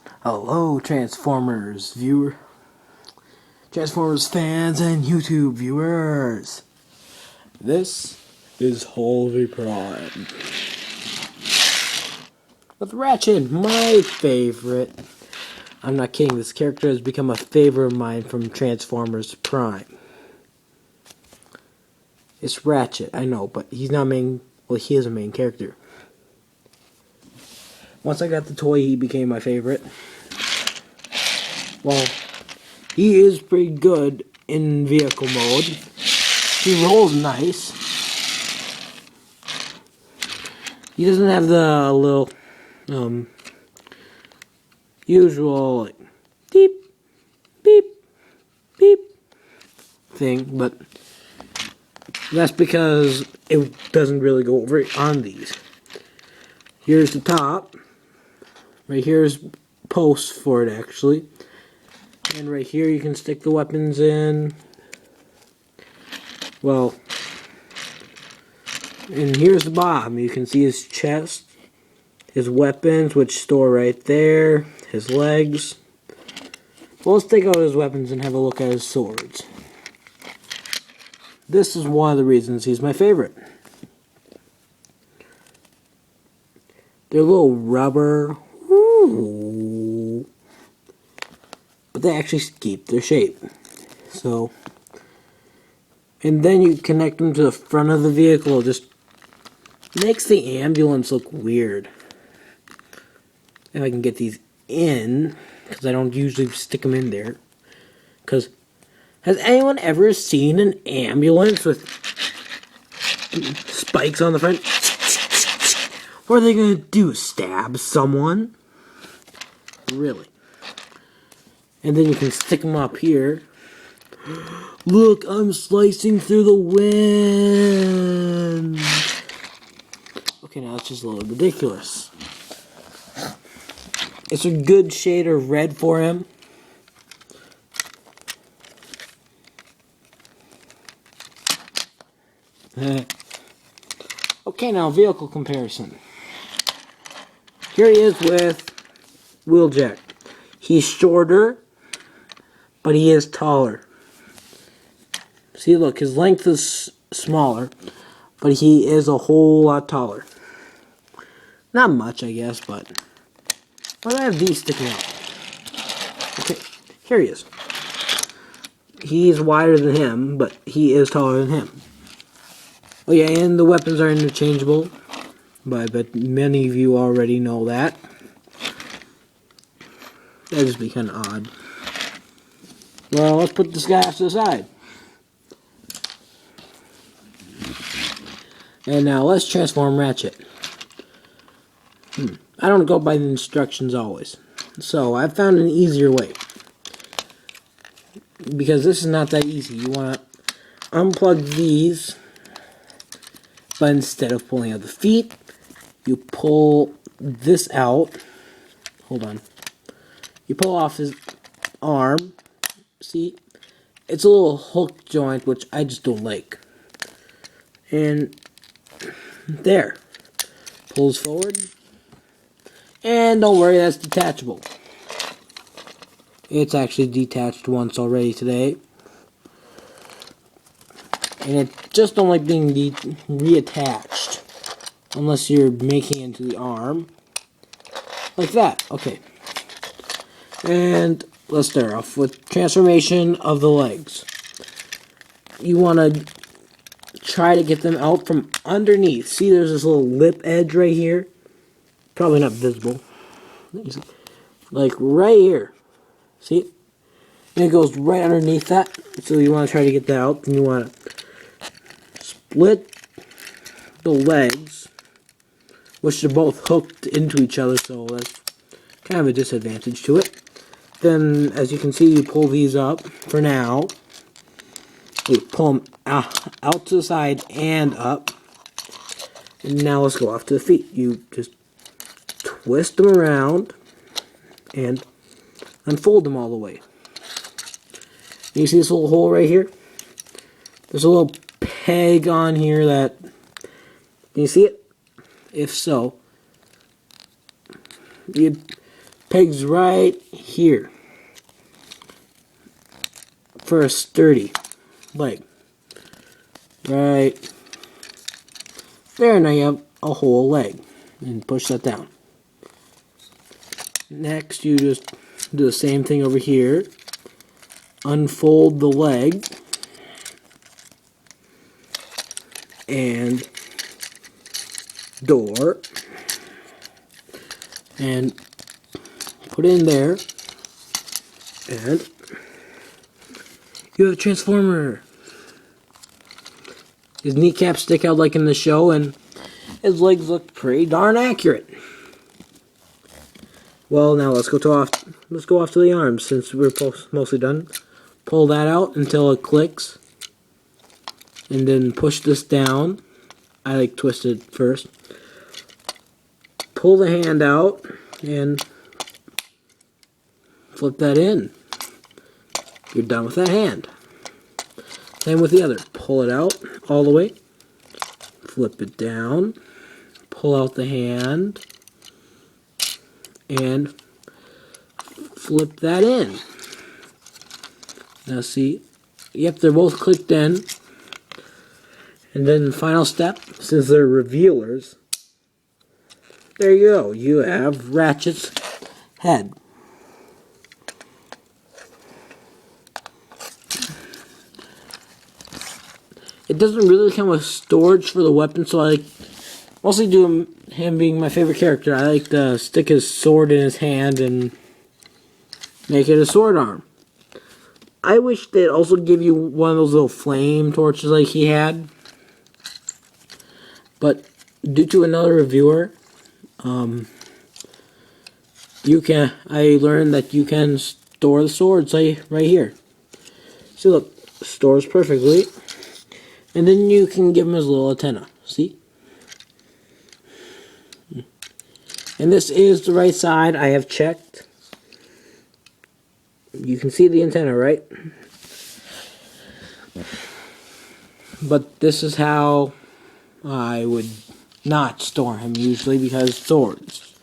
Hello, Transformers Transformers fans and YouTube viewers. This is Holy Prime with Ratchet, my favorite. I'm not kidding, this character has become a favorite of mine from Transformers Prime. It's Ratchet, I know, but he's not main. Well, he is a main character. Once I got the toy, he became my favorite. Well, he is pretty good in vehicle mode. He rolls nice. He doesn't have the little usual like, beep, beep, beep thing, but that's because it doesn't really go over on these. Here's the top. Right here's posts for it actually. And right here you can stick the weapons in. Well, and here's the bottom. You can see his chest, his weapons, which store right there, his legs. Well, let's take out his weapons and have a look at his swords. This is one of the reasons he's my favorite. They're little rubber. Ooh. But they actually keep their shape. So, and then you connect them to the front of the vehicle. It just makes the ambulance look weird. If I can get these in, because I don't usually stick them in there. Because, has anyone ever seen an ambulance with spikes on the front? What are they going to do? Stab someone? Really? And then you can stick them up here. Look, I'm slicing through the wind. Okay, now it's just a little ridiculous. It's a good shade of red for him. Okay, now vehicle comparison. Here he is with Wheeljack. He's shorter, but he is taller. See, look, his length is smaller, but he is a whole lot taller. Not much, I guess, but why do I have these sticking out? Okay, here he is. He's wider than him, but he is taller than him. Oh yeah, and the weapons are interchangeable, but I bet many of you already know that. That'd just be kind of odd. Well, let's put this guy off to the side. And now let's transform Ratchet. I don't go by the instructions always. So I found an easier way. Because this is not that easy. You want to unplug these. But instead of pulling out the feet, you pull this out. Hold on. You pull off his arm. See? It's a little hook joint, which I just don't like. And there. Pulls forward. And don't worry, that's detachable. It's actually detached once already today. And it just don't like being reattached. Unless you're making it into the arm. Like that. Okay. And let's start off with transformation of the legs. You want to try to get them out from underneath. See, there's this little lip edge right here. Probably not visible. Like right here. See? And it goes right underneath that. So you want to try to get that out. And you want to split the legs, which are both hooked into each other. So that's kind of a disadvantage to it. Then, as you can see, you pull these up for now. You pull them out to the side and up. And now let's go off to the feet. You just twist them around and unfold them all the way. You see this little hole right here? There's a little peg on here that... Can you see it? If so, you pegs right here for a sturdy leg. Right there, now you have a whole leg. And push that down. Next, you just do the same thing over here. Unfold the leg. And door. And put it in there. And you have a transformer. His kneecaps stick out like in the show, and his legs look pretty darn accurate. Well, now let's go off to the arms since we're mostly done. Pull that out until it clicks, and then push this down. I like twist it first. Pull the hand out and flip that in. You're done with that hand. Same with the other. Pull it out all the way. Flip it down. Pull out the hand. And flip that in. Now see, yep, they're both clicked in. And then the final step, since they're revealers, there you go. You have Ratchet's head. It doesn't really come with storage for the weapon, so I like mostly do him being my favorite character. I like to stick his sword in his hand and make it a sword arm. I wish they'd also give you one of those little flame torches like he had. But due to another reviewer, I learned that you can store the swords right here. See, look, stores perfectly. And then you can give him his little antenna. See? And this is the right side. I have checked. You can see the antenna, right? But this is how I would not store him usually, because swords.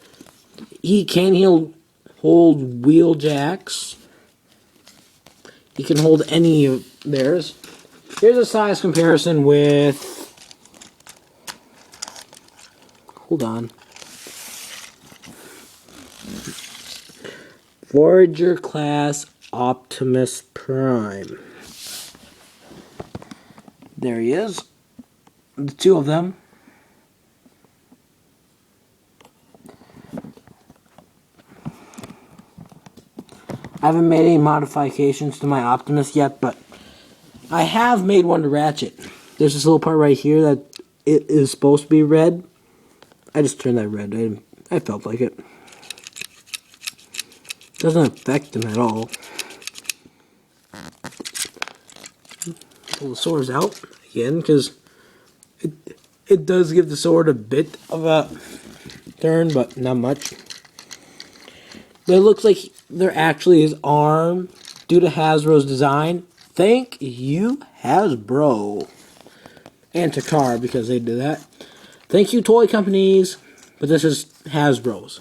He'll hold wheel jacks. He can hold any of theirs. Here's a size comparison with, hold on, Voyager class Optimus Prime. There he is. The two of them. I haven't made any modifications to my Optimus yet, but I have made one to Ratchet. There's this little part right here that it is supposed to be red. I just turned that red. I felt like it. Doesn't affect him at all. Pull the swords out again, because it does give the sword a bit of a turn, but not much. But it looks like they're actually his arm due to Hasbro's design. Thank you, Hasbro. And Takara, because they did that. Thank you, toy companies. But this is Hasbro's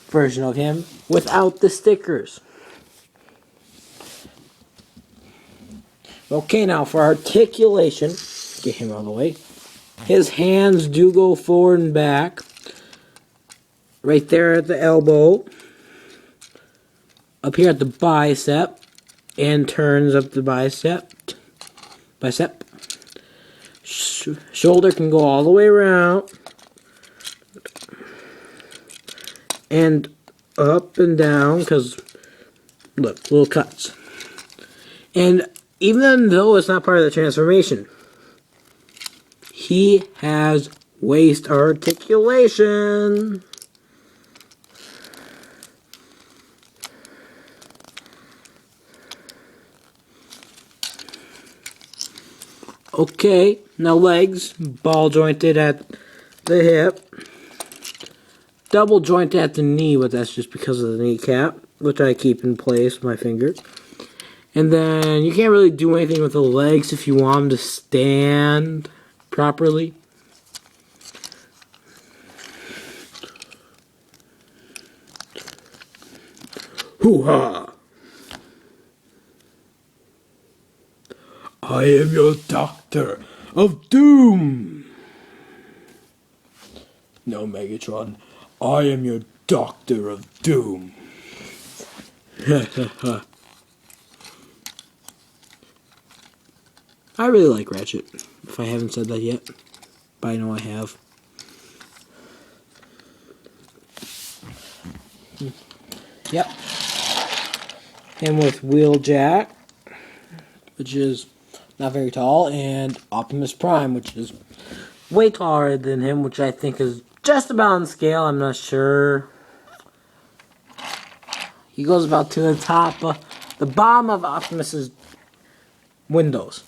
version of him without the stickers. Okay, now for articulation. Get him out of the way. His hands do go forward and back. Right there at the elbow. Up here at the bicep. And turns up the bicep. Shoulder can go all the way around. And up and down, because, look, little cuts. And even though it's not part of the transformation, he has waist articulation. Okay, now legs, ball jointed at the hip, double jointed at the knee, but that's just because of the kneecap, which I keep in place with my fingers. And then you can't really do anything with the legs if you want them to stand properly. Hoo-ha! I am your Doctor of Doom! No, Megatron, I am your Doctor of Doom. I really like Ratchet, if I haven't said that yet, but I know I have. Yep. And with Wheeljack, which is not very tall, and Optimus Prime, which is way taller than him, which I think is just about on scale. I'm not sure. He goes about to the top, the bottom of Optimus's windows.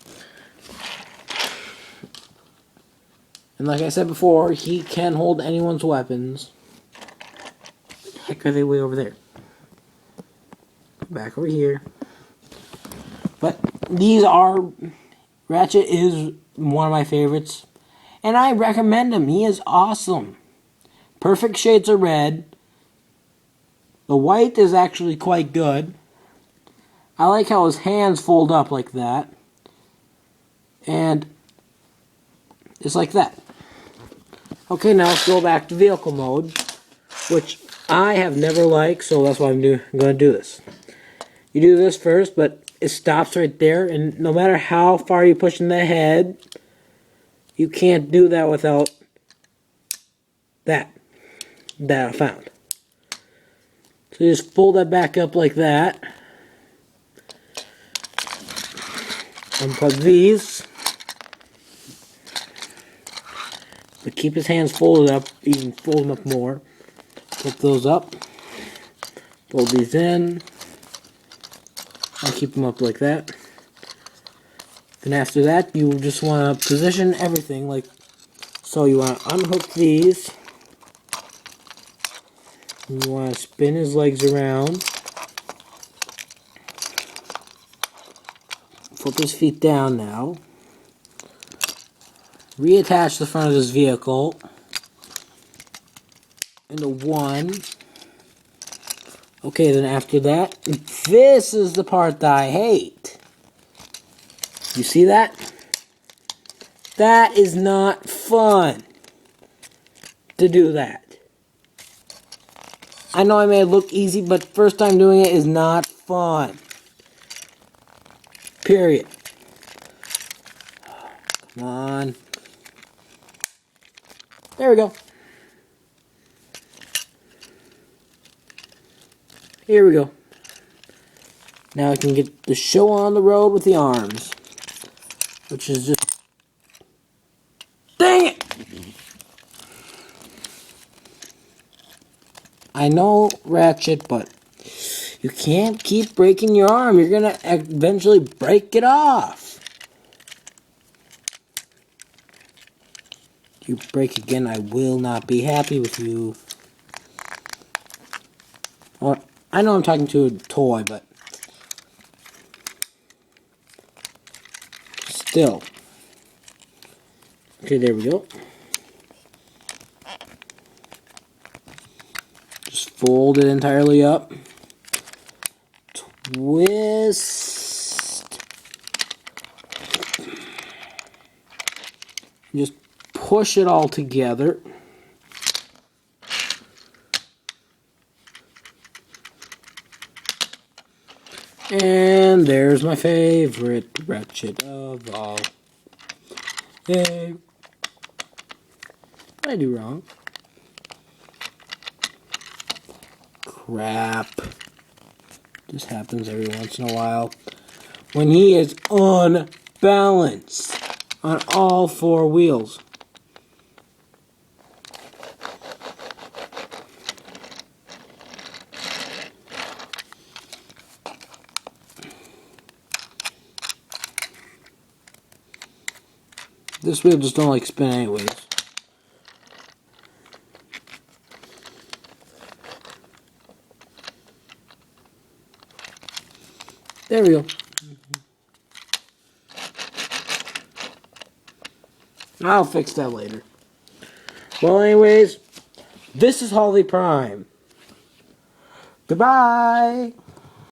And like I said before, he can hold anyone's weapons. Where the heck are they way over there? Back over here. But these are... Ratchet is one of my favorites. And I recommend him. He is awesome. Perfect shades of red. The white is actually quite good. I like how his hands fold up like that. And it's like that. Okay, now let's go back to vehicle mode, which I have never liked, so that's why I'm going to do this. You do this first, but it stops right there, and no matter how far you push in the head, you can't do that without that I found. So you just fold that back up like that. Unplug these. But keep his hands folded up, even fold them up more. Flip those up. Fold these in. And keep them up like that. Then after that, you just want to position everything like so. You want to unhook these. And you want to spin his legs around. Flip his feet down now. Reattach the front of this vehicle into one. Okay, then after that, this is the part that I hate. You see that? That is not fun to do that. I know I made it look easy, but first time doing it is not fun. Period. Come on. There we go. Here we go. Now I can get the show on the road with the arms. Which is just... Dang it! I know, Ratchet, but you can't keep breaking your arm. You're gonna eventually break it off. If you break again, I will not be happy with you. Or, I know I'm talking to a toy, but still. Okay, there we go. Just fold it entirely up. Twist. Just push it all together. And there's my favorite Ratchet of all. Hey. What did I do wrong? Crap. This happens every once in a while. When he is unbalanced on all four wheels. This wheel just don't like spin anyways. There we go. I'll fix that later. Well, anyways, this is Holly Prime. Goodbye!